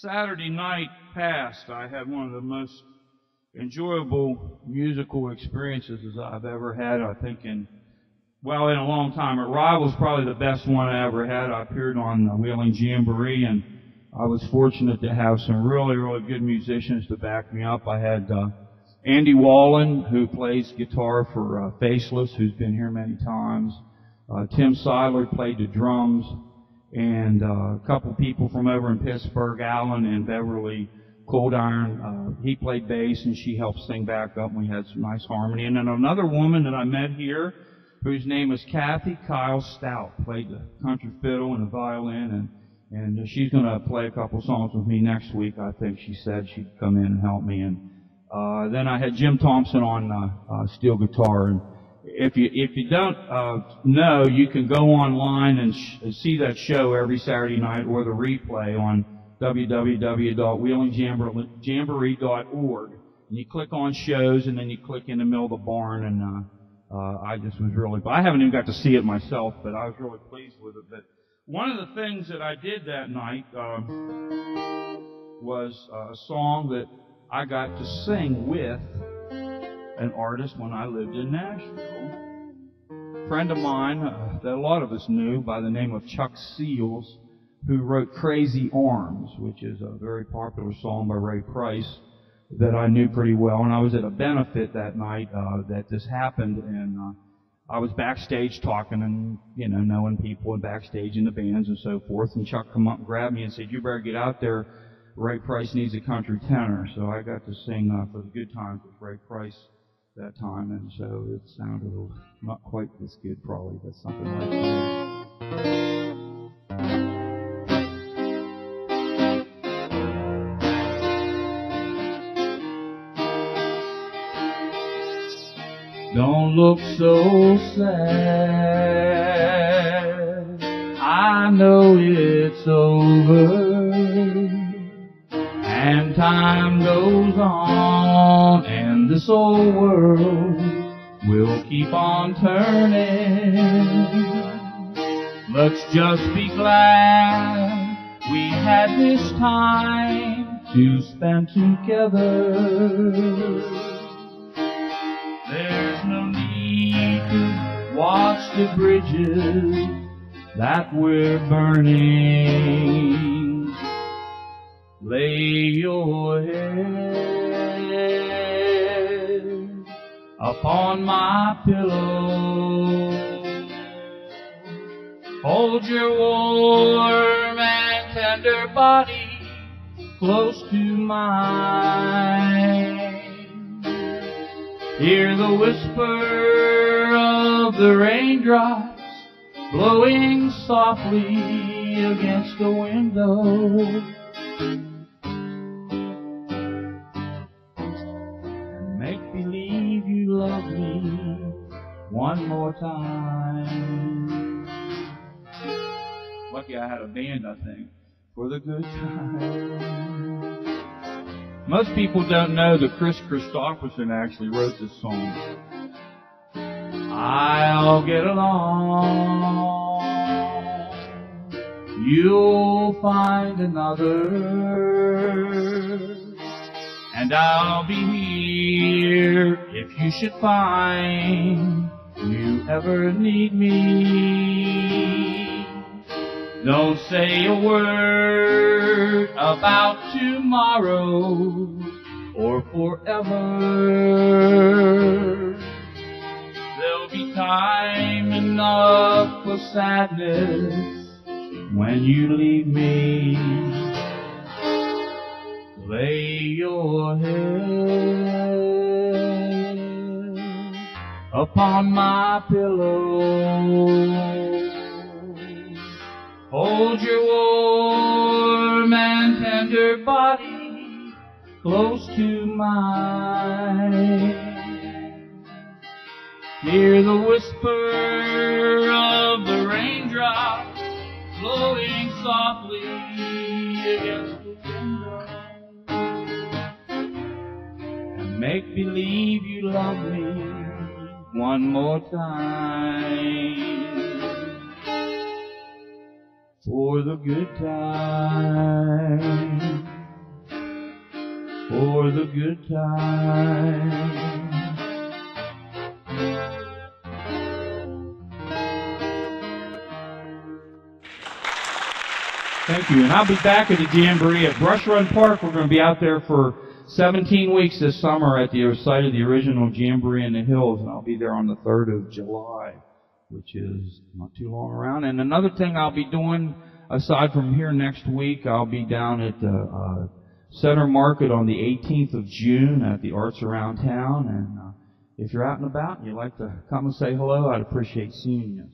Saturday night past, I had one of the most enjoyable musical experiences as I've ever had, I think, in a long time. It rivals probably the best one I ever had. I appeared on the Wheeling Jamboree, and I was fortunate to have some really, really good musicians to back me up. I had Andy Wallen, who plays guitar for Faceless, who's been here many times. Tim Seidler played the drums, and a couple people from over in Pittsburgh, Alan and Beverly Cold Iron. He played bass, and she helped sing back up, and we had some nice harmony. And then another woman that I met here, whose name is Kathy Kyle Stout, played the country fiddle and the violin, and she's going to play a couple songs with me next week. I think she said she'd come in and help me. And then I had Jim Thompson on steel guitar. And if you don't know, you can go online and see that show every Saturday night, or the replay on www.wheelingjamboree.org. And you click on shows, and then you click in the middle of the barn, and I just was really, but I haven't even got to see it myself, but I was really pleased with it. But one of the things that I did that night was a song that I got to sing with an artist when I lived in Nashville. A friend of mine that a lot of us knew by the name of Chuck Seals, who wrote Crazy Arms, which is a very popular song by Ray Price that I knew pretty well. And I was at a benefit that night that this happened, and I was backstage talking and, knowing people and backstage in the bands and so forth. And Chuck come up and grabbed me and said, "You better get out there. Ray Price needs a country tenor." So I got to sing for the Good Times with Ray Price that time, and so it sounded not quite this good probably, but something like that. Don't look so sad, I know it's over, and time goes on, and this old world will keep on turning. Let's just be glad we had this time to spend together. There's no need to watch the bridges that we're burning. Lay your head upon my pillow. Hold your warm and tender body close to mine. Hear the whisper of the raindrops blowing softly against the window. And make believe you love me one more time. Lucky I had a band, I think, for the good time. Most people don't know that Chris Christopherson actually wrote this song. I'll get along, you'll find another, and I'll be here if you should find you ever need me. Don't say a word about tomorrow or forever. There'll be time enough for sadness when you leave me. Lay your head upon my pillow. Hold your warm and tender body close to mine. Hear the whisper of the raindrops blowing softly against the window. And make believe you love me one more time. for the good times, for the good times. Thank you. And I'll be back at the Jamboree at Brush Run Park. We're going to be out there for 17 weeks this summer at the site of the original Jamboree in the Hills, and I'll be there on the 3rd of July, which is not too long around. And another thing I'll be doing, aside from here next week, I'll be down at the Center Market on the 18th of June at the Arts Around Town. And if you're out and about and you'd like to come and say hello, I'd appreciate seeing you.